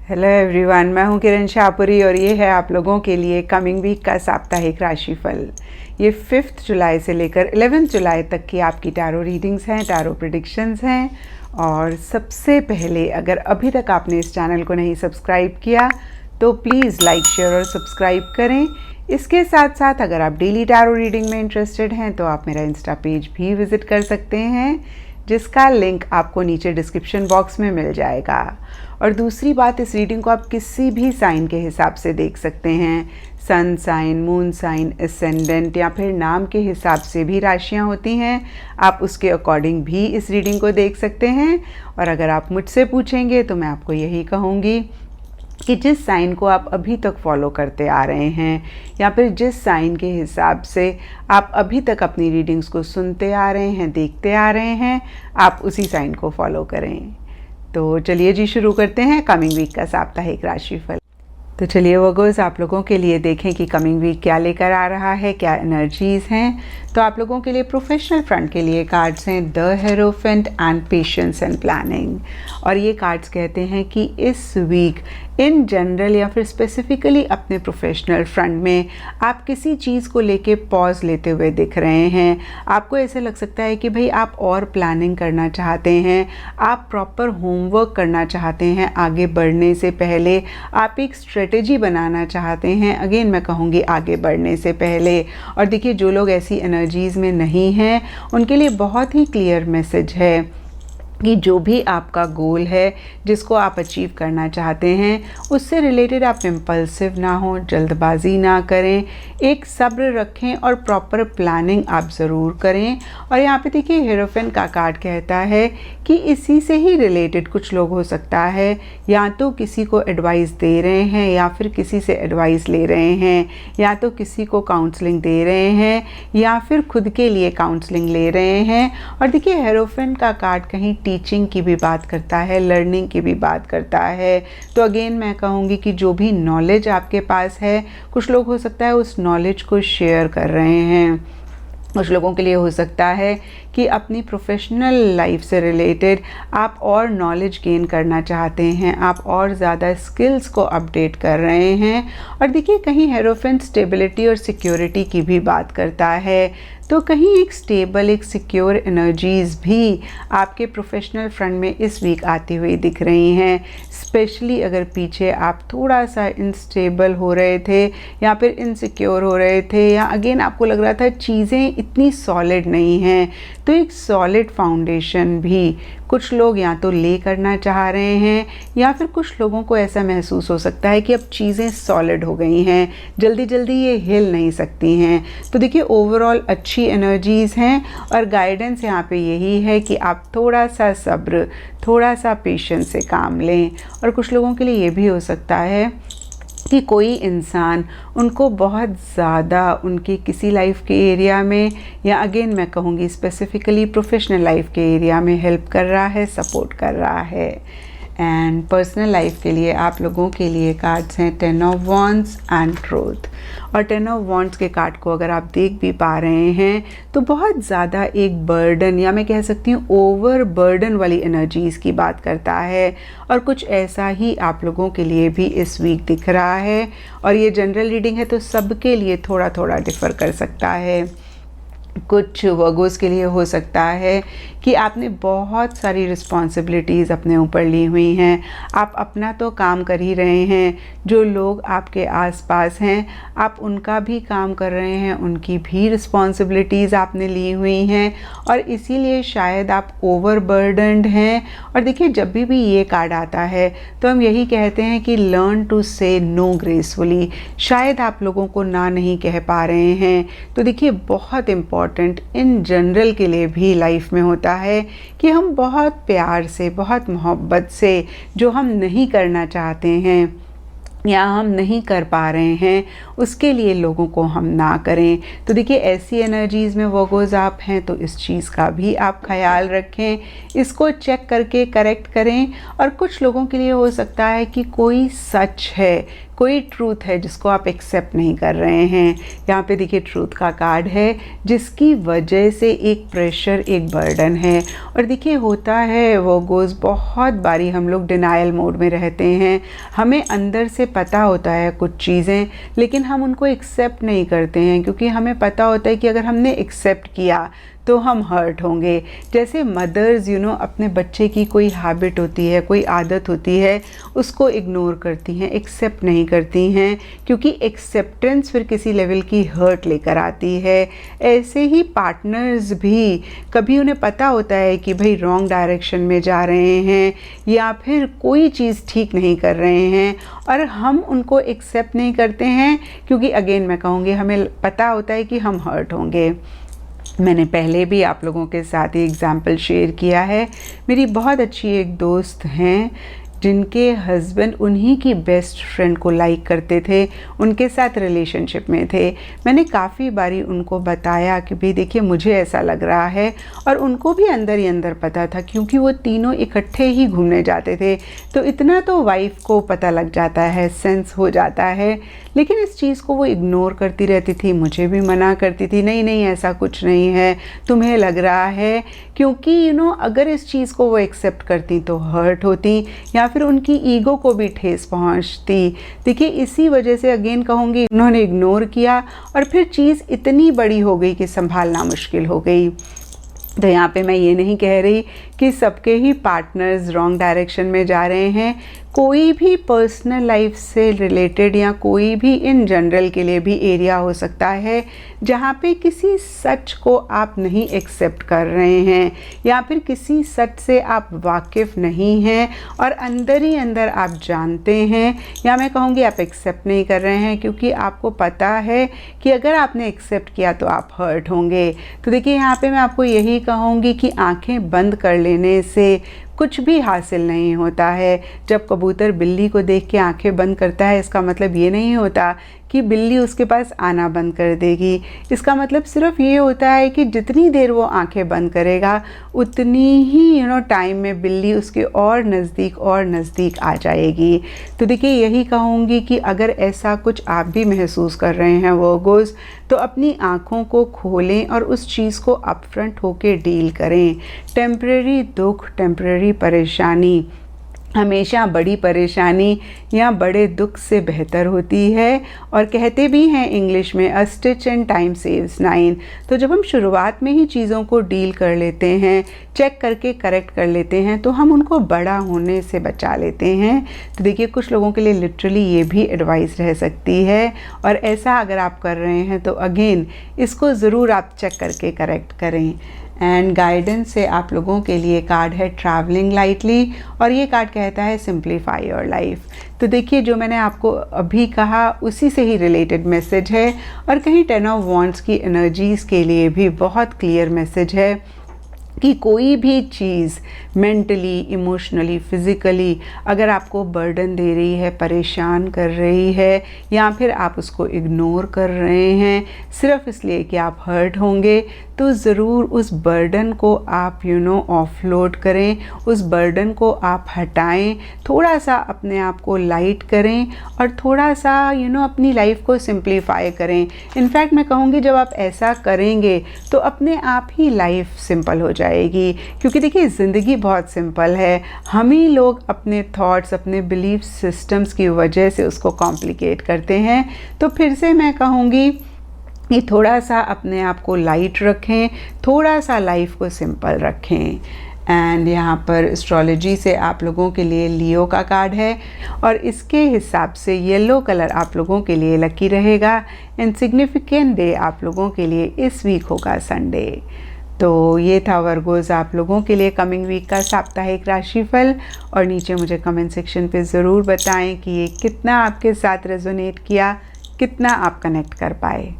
Hello everyone, मैं हूं किरण शाहपुरी और ये है आप लोगों के लिए कमिंग वीक का साप्ताहिक राशिफल। ये 5 जुलाई से लेकर 11 जुलाई तक की आपकी टैरो रीडिंग्स हैं, टैरो प्रेडिक्शंस हैं। और सबसे पहले, अगर अभी तक आपने इस चैनल को नहीं सब्सक्राइब किया तो प्लीज़ लाइक, शेयर और सब्सक्राइब करें। इसके साथ साथ अगर आप डेली टैरो रीडिंग में इंटरेस्टेड हैं तो आप मेरा इंस्टा पेज भी विज़िट कर सकते हैं, जिसका लिंक आपको नीचे डिस्क्रिप्शन बॉक्स में मिल जाएगा। और दूसरी बात, इस रीडिंग को आप किसी भी साइन के हिसाब से देख सकते हैं। Sun sign, moon sign, ascendant या फिर नाम के हिसाब से भी राशियां होती हैं। आप उसके अकॉर्डिंग भी इस रीडिंग को देख सकते हैं। और अगर आप मुझसे पूछेंगे तो मैं आपको यही कहूँगी कि जिस साइन को आप अभी तक फॉलो करते आ रहे हैं या फिर जिस साइन के हिसाब से आप अभी तक अपनी रीडिंग्स को सुनते आ रहे हैं, देखते आ रहे हैं, आप उसी साइन को फॉलो करें। तो चलिए जी, शुरू करते हैं कमिंग वीक का साप्ताहिक राशिफल। तो चलिए वर्गोस, आप लोगों के लिए देखें कि कमिंग वीक क्या लेकर आ रहा है, क्या एनर्जीज़ हैं। तो आप लोगों के लिए प्रोफेशनल फ्रंट के लिए कार्ड्स हैं the hierophant and patience and planning. और ये कार्ड्स कहते हैं कि इस वीक इन जनरल या फिर स्पेसिफिकली अपने प्रोफेशनल फ्रंट में आप किसी चीज़ को लेके पॉज लेते हुए दिख रहे हैं। आपको ऐसे लग सकता है कि भाई आप और प्लानिंग करना चाहते हैं, आप प्रॉपर होमवर्क करना चाहते हैं आगे बढ़ने से पहले, आप एक स्ट्रेटेजी बनाना चाहते हैं। अगेन मैं कहूँगी आगे बढ़ने से पहले। और देखिए, जो लोग ऐसी एनर्जीज़ में नहीं हैं उनके लिए बहुत ही क्लियर मैसेज है कि जो भी आपका गोल है, जिसको आप अचीव करना चाहते हैं, उससे रिलेटेड आप इम्पल्सिव ना हो, जल्दबाजी ना करें, एक सब्र रखें और प्रॉपर प्लानिंग आप ज़रूर करें। और यहाँ पे देखिए, हेरोफेंट का कार्ड कहता है कि इसी से ही रिलेटेड कुछ लोग हो सकता है या तो किसी को एडवाइस दे रहे हैं या फिर किसी से एडवाइस ले रहे हैं, या तो किसी को काउंसलिंग दे रहे हैं या फिर खुद के लिए काउंसलिंग ले रहे हैं। और देखिए, हेरोफेंट का कार्ड कहीं टीचिंग की भी बात करता है, लर्निंग की भी बात करता है। तो अगेन मैं कहूँगी कि जो भी नॉलेज आपके पास है, कुछ लोग हो सकता है उस नॉलेज को शेयर कर रहे हैं। कुछ लोगों के लिए हो सकता है कि अपनी प्रोफेशनल लाइफ से रिलेटेड आप और नॉलेज गेन करना चाहते हैं, आप और ज़्यादा स्किल्स को अपडेट कर रहे हैं। और देखिए, कहीं हेरोफेंट स्टेबिलिटी और सिक्योरिटी की भी बात करता है। तो कहीं एक स्टेबल, एक सिक्योर एनर्जीज़ भी आपके प्रोफेशनल फ्रंट में इस वीक आती हुई दिख रही हैं। स्पेशली अगर पीछे आप थोड़ा सा इनस्टेबल हो रहे थे या फिर इनसिक्योर हो रहे थे, या अगेन आपको लग रहा था चीज़ें इतनी सॉलिड नहीं हैं, तो एक सॉलिड फाउंडेशन भी कुछ लोग या तो ले करना चाह रहे हैं या फिर कुछ लोगों को ऐसा महसूस हो सकता है कि अब चीज़ें सॉलिड हो गई हैं, जल्दी जल्दी ये हिल नहीं सकती हैं। तो देखिए, ओवरऑल अच्छी एनर्जीज़ हैं और गाइडेंस यहाँ पे यही है कि आप थोड़ा सा सब्र, थोड़ा सा पेशेंस से काम लें। और कुछ लोगों के लिए ये भी हो सकता है कि कोई इंसान उनको बहुत ज़्यादा उनकी किसी लाइफ के एरिया में, या अगेन मैं कहूँगी स्पेसिफ़िकली प्रोफेशनल लाइफ के एरिया में हेल्प कर रहा है, सपोर्ट कर रहा है। एंड पर्सनल लाइफ के लिए आप लोगों के लिए कार्ड्स हैं 10 ऑफ वॉन्ड्स एंड ट्रूथ। और 10 ऑफ वॉन्ड्स के कार्ड को अगर आप देख भी पा रहे हैं तो बहुत ज़्यादा एक बर्डन, या मैं कह सकती हूँ ओवर बर्डन वाली एनर्जीज़ की बात करता है। और कुछ ऐसा ही आप लोगों के लिए भी इस वीक दिख रहा है। और ये जनरल रीडिंग है तो सबके लिए थोड़ा थोड़ा डिफ़र कर सकता है। कुछ वर्गोस के लिए हो सकता है कि आपने बहुत सारी रिस्पॉन्सिबिलिटीज़ अपने ऊपर ली हुई हैं। आप अपना तो काम कर ही रहे हैं, जो लोग आपके आसपास हैं आप उनका भी काम कर रहे हैं, उनकी भी रिस्पॉन्सिबिलिटीज़ आपने ली हुई हैं और इसीलिए शायद आप ओवरबर्डन्ड हैं। और देखिए, जब भी ये कार्ड आता है तो हम यही कहते हैं कि लर्न टू से नो ग्रेसफुली। शायद आप लोगों को ना नहीं कह पा रहे हैं। तो देखिए, बहुत इम्पॉर्टेंट इन जनरल के लिए भी लाइफ में होता है कि हम बहुत प्यार से, बहुत मोहब्बत से जो हम नहीं करना चाहते हैं या हम नहीं कर पा रहे हैं, उसके लिए लोगों को हम ना करें। तो देखिए ऐसी एनर्जीज़ में वर्गोज़ आप हैं तो इस चीज़ का भी आप ख्याल रखें, इसको चेक करके करेक्ट करें। और कुछ लोगों के लिए हो सकता है कि कोई सच है, कोई ट्रूथ है जिसको आप एक्सेप्ट नहीं कर रहे हैं। यहाँ पे देखिए ट्रूथ का कार्ड है, जिसकी वजह से एक प्रेशर, एक बर्डन है। और देखिए होता है वर्गोज़, बहुत बारी हम लोग डिनायल मोड में रहते हैं, हमें अंदर से पता होता है कुछ चीज़ें, लेकिन हम उनको एक्सेप्ट नहीं करते हैं, क्योंकि हमें पता होता है कि अगर हमने एक्सेप्ट किया तो हम हर्ट होंगे। जैसे मदर्स अपने बच्चे की कोई हैबिट होती है, कोई आदत होती है, उसको इग्नोर करती हैं, एक्सेप्ट नहीं करती हैं, क्योंकि एक्सेप्टेंस फिर किसी लेवल की हर्ट लेकर आती है। ऐसे ही पार्टनर्स भी, कभी उन्हें पता होता है कि भाई रॉन्ग डायरेक्शन में जा रहे हैं या फिर कोई चीज़ ठीक नहीं कर रहे हैं, और हम उनको एक्सेप्ट नहीं करते हैं, क्योंकि अगेन मैं कहूँगी हमें पता होता है कि हम हर्ट होंगे। मैंने पहले भी आप लोगों के साथ ही एग्ज़ाम्पल शेयर किया है। मेरी बहुत अच्छी एक दोस्त हैं जिनके हस्बैंड उन्हीं की बेस्ट फ्रेंड को लाइक करते थे, उनके साथ रिलेशनशिप में थे। मैंने काफ़ी बारी उनको बताया कि भाई देखिए मुझे ऐसा लग रहा है, और उनको भी अंदर ही अंदर पता था, क्योंकि वो तीनों इकट्ठे ही घूमने जाते थे। तो इतना तो वाइफ को पता लग जाता है, सेंस हो जाता है, लेकिन इस चीज़ को वो इग्नोर करती रहती थी। मुझे भी मना करती थी, नहीं नहीं ऐसा कुछ नहीं है, तुम्हें लग रहा है, क्योंकि अगर इस चीज़ को वो एक्सेप्ट करती तो हर्ट होती, या फिर उनकी ईगो को भी ठेस पहुंचती। देखिए इसी वजह से अगेन कहूँगी उन्होंने इग्नोर किया, और फिर चीज़ इतनी बड़ी हो गई कि संभालना मुश्किल हो गई। तो यहाँ पे मैं ये नहीं कह रही कि सबके ही पार्टनर्स रॉन्ग डायरेक्शन में जा रहे हैं। कोई भी पर्सनल लाइफ से रिलेटेड या कोई भी इन जनरल के लिए भी एरिया हो सकता है जहाँ पे किसी सच को आप नहीं एक्सेप्ट कर रहे हैं, या फिर किसी सच से आप वाकिफ़ नहीं हैं और अंदर ही अंदर आप जानते हैं, या मैं कहूँगी आप एक्सेप्ट नहीं कर रहे हैं, क्योंकि आपको पता है कि अगर आपने एक्सेप्ट किया तो आप हर्ट होंगे। तो देखिए यहाँ पे मैं आपको यही कहूँगी कि आंखें बंद कर लेने से कुछ भी हासिल नहीं होता है। जब कबूतर बिल्ली को देख के आंखें बंद करता है, इसका मतलब ये नहीं होता कि बिल्ली उसके पास आना बंद कर देगी। इसका मतलब सिर्फ ये होता है कि जितनी देर वो आंखें बंद करेगा उतनी ही टाइम में बिल्ली उसके और नज़दीक आ जाएगी। तो देखिए यही कहूँगी कि अगर ऐसा कुछ आप भी महसूस कर रहे हैं वर्गोज़, तो अपनी आँखों को खोलें और उस चीज़ को अपफ्रंट होके डील करें। टेम्परेरी दुख, टेम्परेरी परेशानी हमेशा बड़ी परेशानी या बड़े दुख से बेहतर होती है। और कहते भी हैं इंग्लिश में अ स्टिच इन टाइम सेव्स 9। तो जब हम शुरुआत में ही चीज़ों को डील कर लेते हैं, चेक करके करेक्ट कर लेते हैं, तो हम उनको बड़ा होने से बचा लेते हैं। तो देखिए कुछ लोगों के लिए लिटरली ये भी एडवाइस रह सकती है, और ऐसा अगर आप कर रहे हैं तो अगेन इसको ज़रूर आप चेक करके करेक्ट करें। एंड गाइडेंस से आप लोगों के लिए कार्ड है ट्रैवलिंग लाइटली, और ये कार्ड कहता है सिंप्लीफाई योर लाइफ। तो देखिए जो मैंने आपको अभी कहा उसी से ही रिलेटेड मैसेज है, और कहीं 10 ऑफ वॉन्ड्स की एनर्जीज़ के लिए भी बहुत क्लियर मैसेज है कि कोई भी चीज़ मेंटली, इमोशनली, फिज़िकली अगर आपको बर्डन दे रही है, परेशान कर रही है, या फिर आप उसको इग्नोर कर रहे हैं सिर्फ इसलिए कि आप हर्ट होंगे, तो ज़रूर उस बर्डन को आप ऑफलोड करें, उस बर्डन को आप हटाएं, थोड़ा सा अपने आप को लाइट करें, और थोड़ा सा अपनी लाइफ को सिंप्लीफाई करें। इनफैक्ट मैं कहूँगी जब आप ऐसा करेंगे तो अपने आप ही लाइफ सिंपल हो जाएगी, क्योंकि देखिए ज़िंदगी बहुत सिंपल है, हम ही लोग अपने थॉट्स, अपने बिलीफ सिस्टम्स की वजह से उसको कॉम्प्लिकेट करते हैं। तो फिर से मैं कहूँगी कि थोड़ा सा अपने आप को लाइट रखें, थोड़ा सा लाइफ को सिंपल रखें। एंड यहाँ पर एस्ट्रोलॉजी से आप लोगों के लिए लियो का कार्ड है, और इसके हिसाब से येलो कलर आप लोगों के लिए लकी रहेगा। एंड सिग्निफिकेंट डे आप लोगों के लिए इस वीक होगा संडे। तो ये था वर्गोज़ आप लोगों के लिए कमिंग वीक का साप्ताहिक राशिफल, और नीचे मुझे कमेंट सेक्शन पे ज़रूर बताएं कि ये कितना आपके साथ रेजोनेट किया, कितना आप कनेक्ट कर पाए।